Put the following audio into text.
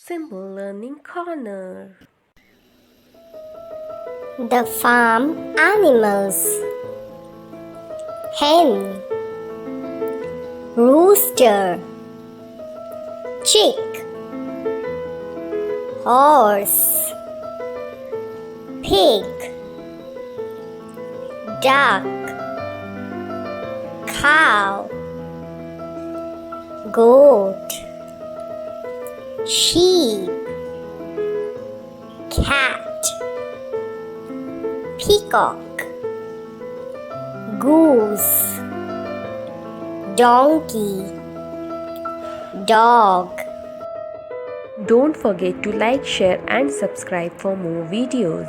Symbol Learning Corner. The farm animals: hen, rooster, chick, horse, pig, duck, cow, goat, sheep, cat, peacock, goose, donkey, dog. Don't forget to like, share, and subscribe for more videos.